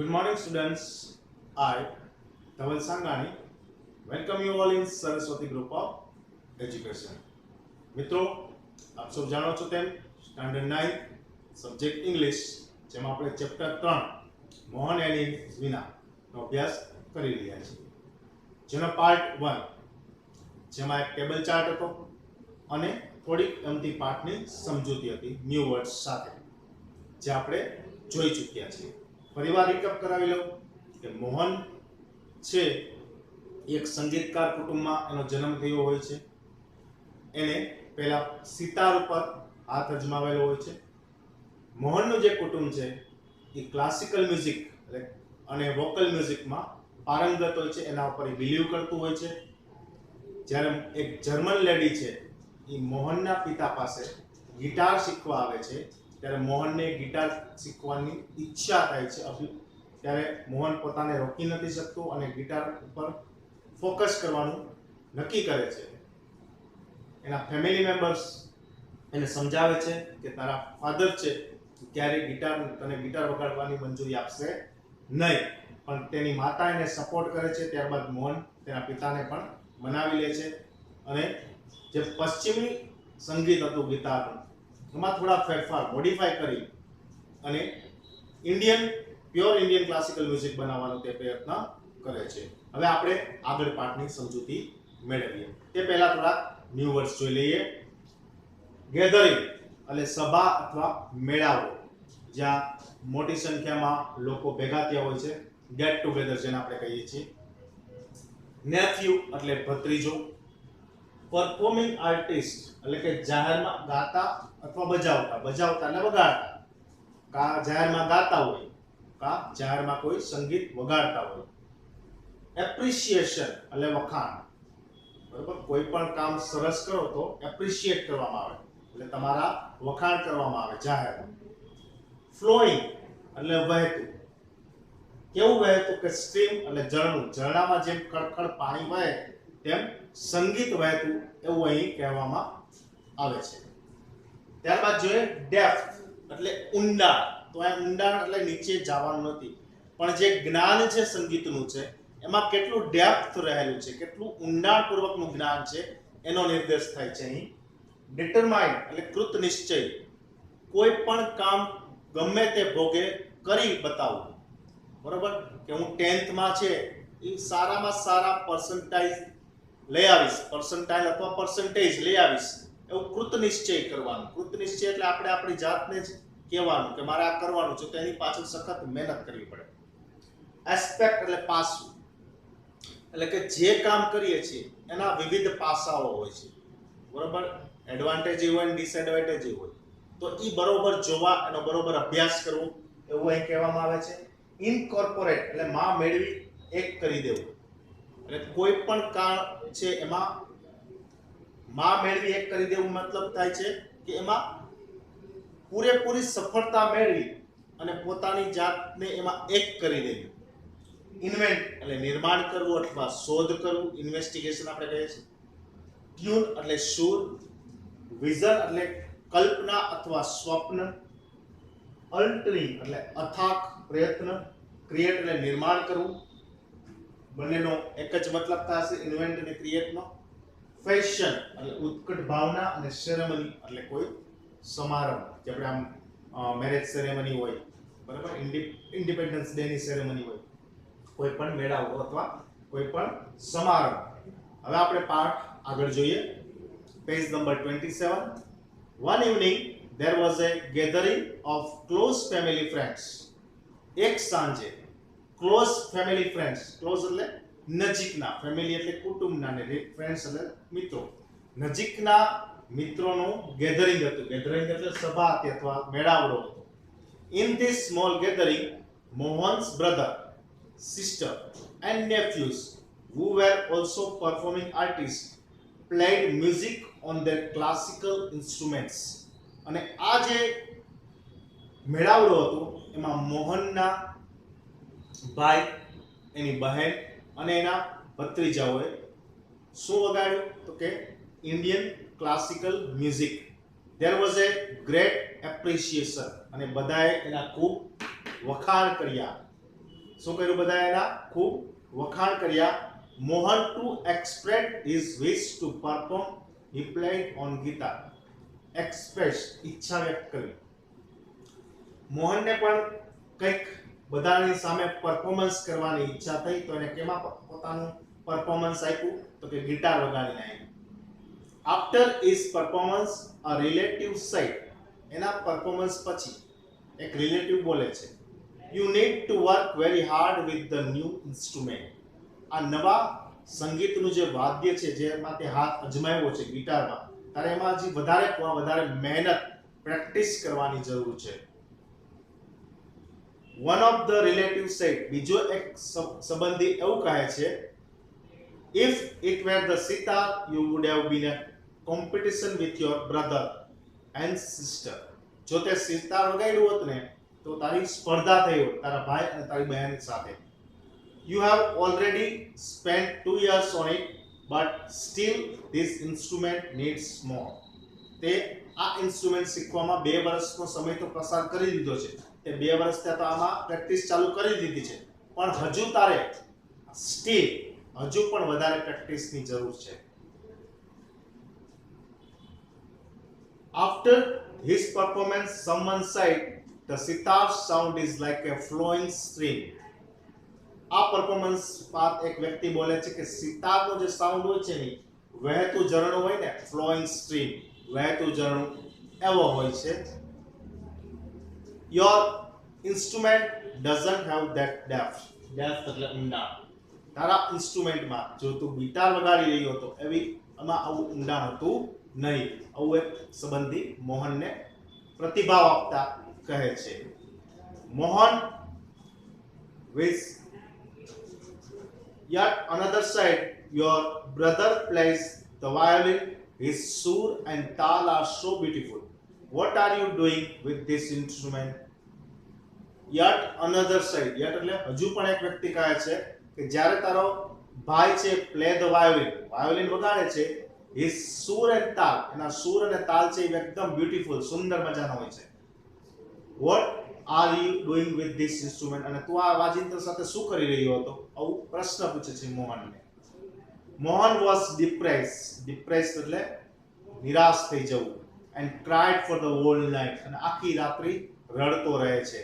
Good morning, students. I, Dhaval Sangani, welcome you all in Saraswati Group of Education. મિત્રો આપ સૌ જાણો છો તેમ સ્ટાન્ડર્ડ 9 સબ્જેક્ટ ઇંગ્લિશ જેમાં આપણે ચેપ્ટર 3 મોહન એન્ડ વીના નો અભ્યાસ કરી રહ્યા છીએ. જેનો પાર્ટ 1 જેમાં એક ટેબલ ચાર્ટ હતો અને થોડીક એમથી પાઠની સમજૂતી હતી ન્યૂ વર્ડ્સ સાથે જે આપણે જોઈ ચૂક્યા છીએ. ફરીવાર રિકેપ કરાવી લઉં કે મોહન છે એક સંગીતકાર કુટુંબમાં એનો જન્મ થયો હોય છે. એને પહેલા સિતાર ઉપર હાથ અજમાવેલો હોય છે. મોહનનું જે કુટુંબ છે એ ક્લાસિકલ મ્યુઝિક અને વોકલ મ્યુઝિકમાં પારંગત હોય છે, એના ઉપર બિલીવ કરતું હોય છે. જ્યારે એક જર્મન લેડી છે એ મોહનના પિતા પાસે ગિટાર શીખવા આવે છે ત્યારે મોહનને ગિટાર શીખવાની ઈચ્છા થાય છે. ત્યારે મોહન પોતાને રોકી નથી શકતો અને ગિટાર ઉપર ફોકસ કરવાનું નક્કી કરે છે. એના ફેમિલી મેમ્બર્સ એને સમજાવે છે કે તારા ફાધર છે ક્યારેય તને ગિટાર વગાડવાની મંજૂરી આપશે નહીં, પણ તેની માતા એને સપોર્ટ કરે છે. ત્યારબાદ મોહન તેના પિતાને પણ મનાવી લે છે અને જે પશ્ચિમી સંગીત હતું ગિટારનું એમાં થોડા ફેરફાર મોડિફાઈ કરી અને પ્યોર ઇન્ડિયન ક્લાસિકલ મ્યુઝિક બનાવવાનો તે પ્રયત્ન કરે છે. હવે આપણે આગળ પાઠની સમજૂતી મેળવીએ તે પહેલા થોડા ન્યૂ વર્ડ્સ જોઈ લઈએ. ગેધરિંગ એટલે સભા અથવા મેળાવો, જ્યાં મોટી સંખ્યામાં લોકો ભેગા થયા હોય છે, ગેટ ટુગેધર જેને આપણે કહીએ છીએ. નેફ્યુ એટલે ભત્રીજો. પરફોર્મિંગ આર્ટિસ્ટ એટલે કે જાહેરમાં ગાતા અથવા બજાવતા એટલે વગાડતા, જાહેરમાં ગાતા હોય જાહેરમાં કોઈ સંગીત વગાડતા હોય. એપ્રિશિએશન એટલે વખાણ, બરાબર. કોઈ પણ કામ સરસ કરો તો એપ્રિશિએટ કરવામાં આવે એટલે તમારા વખાણ કરવામાં આવે જાહેરમાં. ફ્લોઈંગ એટલે વહેતું. કેવું વહેતું કે સ્ટ્રીમ એટલે ઝરણું, ઝરણામાં જેમ ખડખડ પાણી વહે તેમ સંગીત વહેતું એવું અહીં કહેવામાં આવે છે. ત્યારબાદ જોઈએ ડેપ્થ એટલે ઊંડાણ. તો આ ઊંડાણ એટલે નીચે જવાનું નથી, પણ જે જ્ઞાન છે સંગીતનું છે એમાં કેટલું ડેપ્થ રહેલું છે, કેટલું ઊંડાણપૂર્વકનું જ્ઞાન છે એનો નિર્દેશ થાય છે અહીં. ડિટરમાઇન્ડ એટલે કૃત નિશ્ચય. કોઈ પણ કામ ગમે તે ભોગે કરી બતાવવું, બરોબર. કે હું 10th માં છે એ સારામાં સારા પર્સન્ટાઇજ લઈ આવીશ, પર્સન્ટાઇલ અથવા પર્સન્ટેજ લઈ આવીશ એવું કૃત નિશ્ચય કરવાનું. કૃત નિશ્ચય એટલે આપણે આપણી જાતને જ કહેવાનું કે મારે આ કરવાનું છે, તો એની પાછળ સખત મહેનત કરવી પડે. એસ્પેક્ટ એટલે પાસું, એટલે કે જે કામ કરીએ છીએ એના વિવિધ પાસાઓ હોય છે, બરોબર. એડવાન્ટેજ હોય અને ડિસએડવાન્ટેજ હોય, તો એ બરોબર જોવા, એનો બરોબર અભ્યાસ કરવો એવું અહીં કહેવામાં આવે છે. ઇનકોર્પોરેટ એટલે માં મેળવી એક કરી દેવું, એટલે કોઈ પણ કામ છે એમાં માં મેળવી એક કરી દેવું મતલબ થાય છે કે એમાં પૂરેપૂરી સફળતા મેળવી અને પોતાની જાતને એમાં એક કરી દેવી. ઇન્વેન્ટ એટલે નિર્માણ કરવું અથવા શોધ કરવું, ઇન્વેસ્ટિગેશન આપણે કહીએ છીએ. ટ્યુન એટલે સુર. વિઝન એટલે કલ્પના અથવા સ્વપ્ન. અલ્ટરિંગ એટલે અથાક પ્રયત્ન. ક્રિએટ એટલે નિર્માણ કરવું. બંનેનો એક જ મતલબ થશે ઇન્વેન્ટ અને ક્રિએટનો. ફેશન એટલે ઉત્કટ ભાવના અને સેરેમની એટલે કોઈ સમારંભ, જે આપણે આમ મેરેજ સેરેમની હોય, બરાબર, ઇન્ડિપેન્ડન્સ ડે ની સેરેમની હોય, કોઈ પણ મેળાવો અથવા કોઈ પણ સમારંભ. હવે આપણે પાઠ આગળ જોઈએ. Page number 27. One evening there was a gathering of close family friends. એક સાંજે ક્લોઝ ફેમિલી ફ્રેન્ડ્સ, ક્લોઝ એટલે નજીકના, ફેમિલી એટલે કુટુંબના ને ફ્રેન્ડ્સ એટલે મિત્રો, નજીકના મિત્રોનું ગેધરિંગ હતું. ગેધરિંગ એટલે સભા હતી અથવા મેળાવડો હતો. In this small gathering Mohan's brother, sister and nephews who were also performing artists played music on their classical instruments. અને આ જે મેળાવડો હતો એમાં મોહનના ભાઈ, એની બહેન અને એના ભત્રીજાઓએ શું વગાડ્યું તો કે Indian classical music. There was a great appreciation અને બધાએ એના ખૂબ વખાણ કર્યા. શું કર્યું બધાએ એના ખૂબ વખાણ કર્યા. Mohan two express his wish two perform he played on guitar. Express ઈચ્છા વ્યક્ત કરી. મોહનને પણ કંઈક બધાની સામે પરફોર્મન્સ કરવાની ઈચ્છા થઈ તો એને કેમાં પોતાનું પરફોર્મન્સ આપ્યું તો કે ગિટાર વગાડીને આપ્યું. After his performance a relative said, એના પરફોર્મન્સ પછી એક રિલેટિવ બોલે છે, you need to work very hard with the new instrument. આ નવા સંગીતનું જે વાદ્ય છે જેમાં તે હાથ અજમાવ્યો છે ગિટારમાં, ત્યારે એમાં હજી વધારે મહેનત પ્રેક્ટિસ કરવાની જરૂર છે. One of the relative said, બીજો એક સંબંધી એવું કહે છે, if it were the sitar you would have been a competition with your brother and sister. જો તે સિતાર વગાડ્યું હોત ને તો તારી સ્પર્ધા થઈ હોત તારા ભાઈ અને તારી બહેન સાથે. You have already spent 2 years on it, but still this instrument needs more. તે આ ઇન્સ્ટ્રુમેન્ટ શીખવામાં 2 વર્ષનો સમય તો પસાર કરી દીધો છે. તે 2 વર્ષ ત્યાં તો આમાં પ્રેક્ટિસ ચાલુ કરી દીધી છે, પણ હજુ તારે સ્ટીલ હજુ પણ વધારે પ્રેક્ટિસની જરૂર છે. After his performance, someone said, the sitar's sound is like a flowing stream. આ પરફોર્મન્સ બાદ એક વ્યક્તિ બોલે છે કે સિતારનો જે સાઉન્ડ હોય છે ને વહેતું ઝરણું હોય ને, ફ્લોઈંગ સ્ટ્રીમ, વહેતું ઝરણું એવો હોય છે. Your instrument doesn't have that depth. Depth એટલે ઊંડાણ. તારા ઇન્સ્ટ્રુમેન્ટમાં જો તું ગિટાર વગાડી રહ્યો હતો એવી આમાં આવું ઊંડાણ હતું નહીં. આવું એક સંબંધી મોહનને પ્રતિભાવ આપતા કહે છે. Mohan with yet another side, your brother plays the violin. His sur and tal are so beautiful. What are you doing with this instrument? Yet another side, yet એટલે હજુ પણ એક વ્યક્તિ કહે છે કે જ્યારે તારો ભાઈ છે પ્લે ધ વાયોલિન વગાડે છે, his sur and tal, એના સુર અને તાલ છે એ એકદમ બ્યુટીફુલ, સુંદર મજાનો હોય છે. What are you doing with this instrument? અને તું આ વાજિંત્ર સાથે શું કરી રહ્યો હતો? આવું પ્રશ્ન પૂછે છે મોહનને. મોહન was depressed એટલે નિરાશ થઈ જવું, and cried for the whole night, અને આખી રાત્રિ રડતો રહે છે.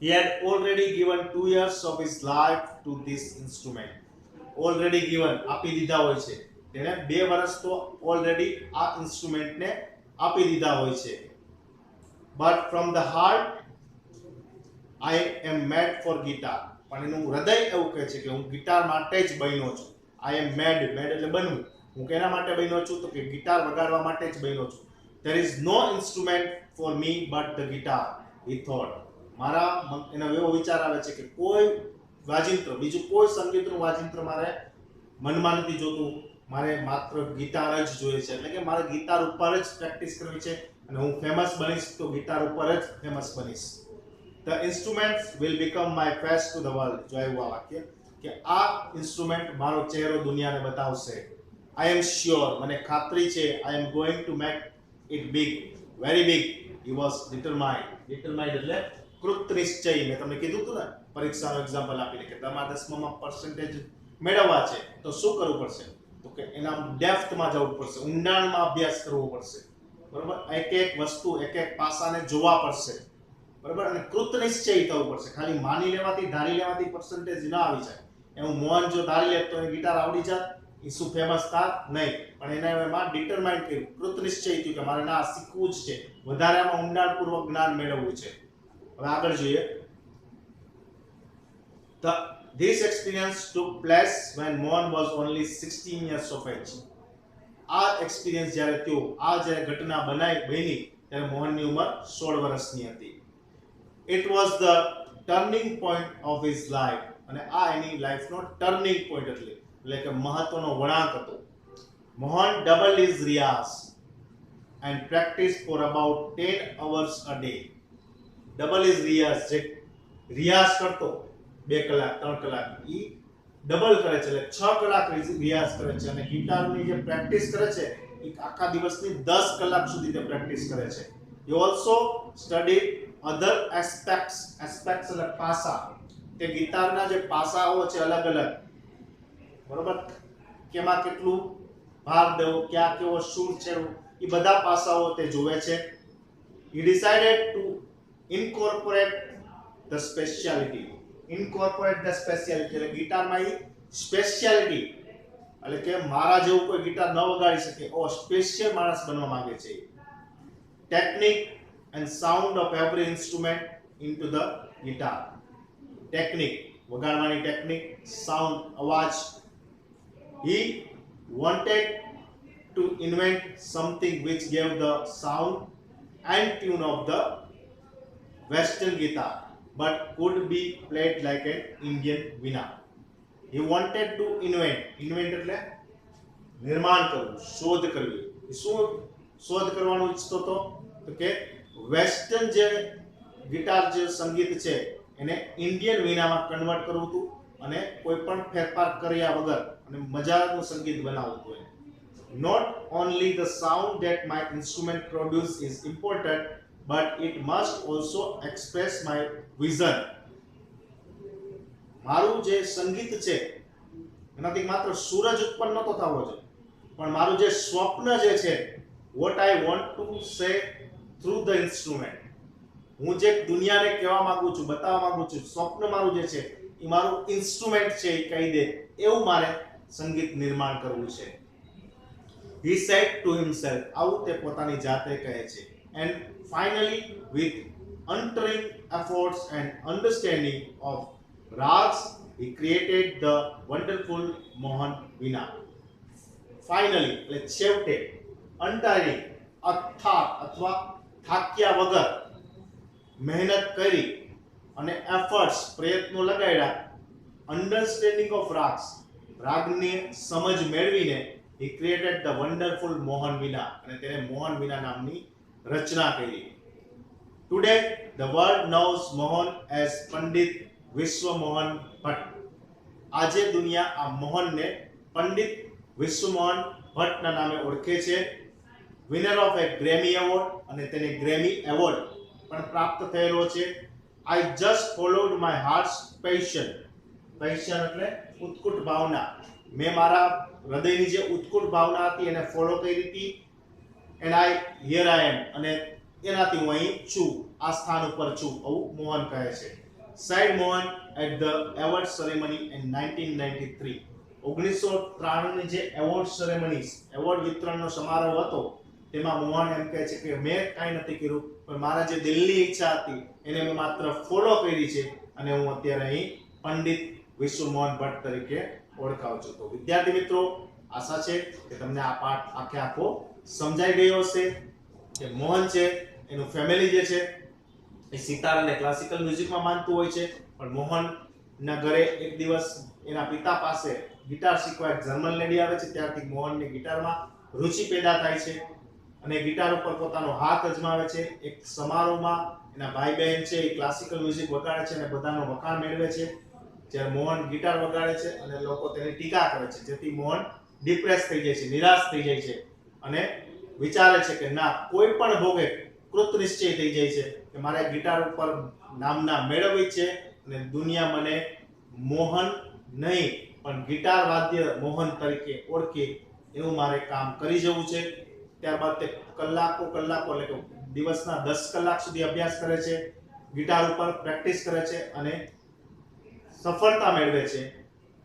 He had already given 2 years of his life to this instrument. Already given આપી દીધા હોય છે. તેને 2 વર્ષ તો ઓલરેડી આ ઇન્સ્ટ્રુમેન્ટને આપી દીધા હોય છે. But from the heart I am made for guitar. પણ એનું હૃદય એવું કહે છે કે હું ગિટાર માટે જ બન્યો છું. I am made એટલે બનવું. હું કેના માટે બન્યો છું તો કે ગિટાર વગાડવા માટે જ બન્યો છું. There is no instrument for me but the guitar, he thought. મારા એનો એવો વિચાર આવે છે કે કોઈ વાજિંત્ર, બીજું કોઈ સંગીતનું વાજિંત્ર મારે મનમાં નથી જોતું, મારે માત્ર ગિટાર જ જોઈએ છે. એટલે કે મારે ગિટાર ઉપર જ પ્રેક્ટિસ કરવી છે અને હું ફેમસ બનીશ તો ગિટાર ઉપર જ famous બનીશ. The instruments will become my face to the world. જો એવું આ વાક્ય કે આ ઇન્સ્ટ્રુમેન્ટ મારો ચહેરો દુનિયાને બતાવશે. I am sure, મને ખાતરી છે, I am going to make it big, very big. He was determined. Determined એટલે કૃત નિશ્ચય. મેં તમને કીધું હતું ને પરીક્ષાનો એક્ઝામ્પલ આપીને કે તમારા 10માં પર્સન્ટેજ મેળવવા છે તો શું કરવું પડશે તો કે એના ડેપ્થમાં જવું પડશે, ઊંડાણમાં અભ્યાસ કરવો પડશે. બરાબર, એક એક વસ્તુ, એક એક પાસાને જોવા પડશે. બરાબર, અને કૃત નિશ્ચય થવું પડશે. ખાલી માની લેવાથી, ધારી લેવાથી પર્સન્ટેજ ના આવી જાય. એવું મોહન જો ધારી લે તો એને ગિટાર આવડી જાત, એ શું ફેમસ થાત નહીં. પણ એને એમાં ડિટરમાઇન્ડ કર્યું, કૃત નિશ્ચય થયું કે મારે ના શીખવું જ છે, વધારે આમાં ઊંડાણપૂર્વક જ્ઞાન મેળવવું છે. હવે આગળ જોઈએ. This experience took place when Mohan was only 16 years of age. આ એક્સપિરિયન્સ જ્યારે થયો, આ જ્યારે ઘટના બની ત્યારે મોહનની ઉંમર 16 વર્ષની હતી. It was the turning point of his life. અને આ એની લાઈફનો ટર્નિંગ પોઈન્ટ એટલે કે મહત્વનો વળાંક હતો. Mohan doubled his riyaz and practiced for about 10 hours a day. Double his riyaz, જે રિયાઝ કરતો 2 કલાક 3 કલાક, એ ડબલ કરે છે એટલે 6 કલાક રિયાઝ કરે છે. અને ગિટારની જે પ્રેક્ટિસ કરે છે એ આખા દિવસની 10 કલાક સુધી તે પ્રેક્ટિસ કરે છે. He also studied other aspects એટલે પાસા, તે ગિટારના જે પાસાઓ છે અલગ અલગ, બરોબર, કેમાં કેટલું ભાર દેવો, ક્યાં કેવો સૂર છેડવો, એ બધા પાસાઓ તે જોવે છે. He decided to incorporate the speciality. Incorporate the speciality એટલે ગિટારમાં એ સ્પેશિયાલિટી, એટલે કે મારા જેવું કોઈ ગિટાર ન વગાડી શકે એવો સ્પેશિયલ માણસ બનવા માંગે છે. Technique and sound of every instrument into the guitar. Technique, વગાડવાની ટેકનિક, સાઉન્ડ, અવાજ. He wanted to invent something which gave the sound and tune of the Western guitar, but could be played like an Indian veena. He wanted to invent એટલે નિર્માણ કરવું, શોધ કરવી. શું શોધ કરવાનું ઈચ્છતો હતો? તો કે વેસ્ટર્ન જે ગિટાર જે સંગીત છે એને ઇન્ડિયન વીણામાં કન્વર્ટ કરવું હતું અને કોઈ પણ ફેરફાર કર્યા વગર અને મજાનું સંગીત બનાવવું હતું. Not only the sound that my instrument produce is important, but it must also express my vision. મારું જે સંગીત છે એનાથી માત્ર સૂરજ ઉત્પન્ન નતો થવો જોઈએ, પણ મારું જે સ્વપ્ન જે છે, what I want to say through the instrument, હું જે દુનિયાને કહેવા માંગુ છું, બતાવવા માંગુ છું, સ્વપ્ન મારું જે છે એ મારું ઇન્સ્ટ્રુમેન્ટ છે એ કહી દે એવું મારે સંગીત નિર્માણ કરવું છે. He said to himself, આવું તે પોતાની જાતે કહે છે. And finally, with untiring efforts and understanding of rags, he created the wonderful Mohan Veena. Finally, એટલે છેવટે, untiring, અથાગ અથવા થાક્યા વગર મહેનત કરી અને એફર્ટ્સ, પ્રયત્નો લગાડ્યા, અન્ડરસ્ટેન્ડિંગ ઓફ રાગ્સ, રાગની સમજ મેળવીને he created the wonderful Mohan Veena અને તેને મોહન વીણા નામની રચના કરી. Today the world knows Mohan as Pandit Vishwamohan Bhatt. આજે દુનિયા આ મોહનને પંડિત વિશ્વમોહન ભટ્ટના નામે ઓળખે છે. Winner of A Grammy award અને તેને ગ્રેમી એવોર્ડ પણ પ્રાપ્ત થયેલો છે. I just followed my heart's passion. Passion એટલે ઉત્કટ ભાવના. મેં મારા હૃદયની જે ઉત્કટ ભાવના હતી એને ફોલો કરી હતી. એન્ડ હિયર આઈ એમ, અને એનાથી હું અહીં છું, આ સ્થાન ઉપર છું, આવું મોહન કહે છે. Said Mohan at the award ceremony in 1993. 1993 ની જે એવોર્ડ સેરેમની, એવોર્ડ વિતરણનો સમારોહ હતો, તેમાં મોહન એમ કહે છે કે મેં કાંઈ નથી કર્યું, પણ મારા જે દિલની ઈચ્છા હતી એને મેં માત્ર ફોલો કરી છે અને હું અત્યારે અહીં પંડિત વિશ્વમોહન ભટ્ટ તરીકે ઓળખાવ છું. તો વિદ્યાર્થી મિત્રો, આશા છે કે તમને આ પાઠ આખે આખો સમજાઈ ગયો હશે કે મોહન છે એનું ફેમિલી જે છે એ સિતાર અને ક્લાસિકલ મ્યુઝિકમાં માનતું હોય છે, પણ મોહનના ઘરે એક દિવસ એના પિતા પાસે ગિટાર શીખવા એક જર્મન લેડી આવે છે. ત્યારથી મોહનને ગિટારમાં રુચિ પેદા થાય છે અને ગિટાર ઉપર પોતાનો હાથ અજમાવે છે. એક સમારોહમાં એના ભાઈ બહેન છે એ ક્લાસિકલ મ્યુઝિક વગાડે છે અને બધાનો વખાણ મેળવે છે. જ્યારે મોહન ગિટાર વગાડે છે અને લોકો તેની ટીકા કરે છે, જેથી મોહન ડિપ્રેસ થઈ જાય છે, નિરાશ થઈ જાય છે અને વિચારે છે કે ના, કોઈ પણ ભોગે કૃત નિશ્ચય થઈ જાય છે કે મારે ગિટાર ઉપર નામના મેળવવી છે અને દુનિયા મને મોહન નહીં પણ ગિટાર વાદ્ય મોહન તરીકે ઓળખે એવું મારે કામ કરી જવું છે. ત્યારબાદ તે કલાકો એટલે કે દિવસના 10 કલાક સુધી અભ્યાસ કરે છે, ગિટાર ઉપર પ્રેક્ટિસ કરે છે અને સફળતા મેળવે છે.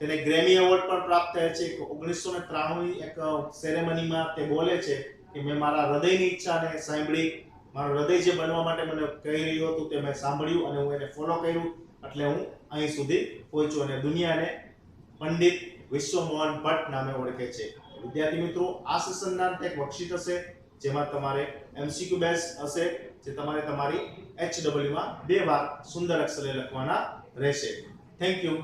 તેને ગ્રેમી એવોર્ડ પણ પ્રાપ્ત થયો છે. 1993 ની એક સેરેમનીમાં તે બોલે છે કે મેં મારા હૃદયની ઈચ્છાને સાંભળી, મારું હૃદય જે બનવા માટે મને કહી રહ્યું હતું તે મેં સાંભળ્યું અને હું એને ફોલો કર્યું, એટલે હું અહીં સુધી પહોંચ્યો અને દુનિયાને પંડિત વિશ્વમોહન ભટ્ટ નામે ઓળખે છે. વિદ્યાર્થી મિત્રો, આ સેશનના અંતે એક વર્કશીટ હશે જેમાં તમારે MCQ બેઝ હશે, જે તમારે તમારી HW માં 2 વાર સુંદર અક્ષરે લખવાના રહેશે. Thank you.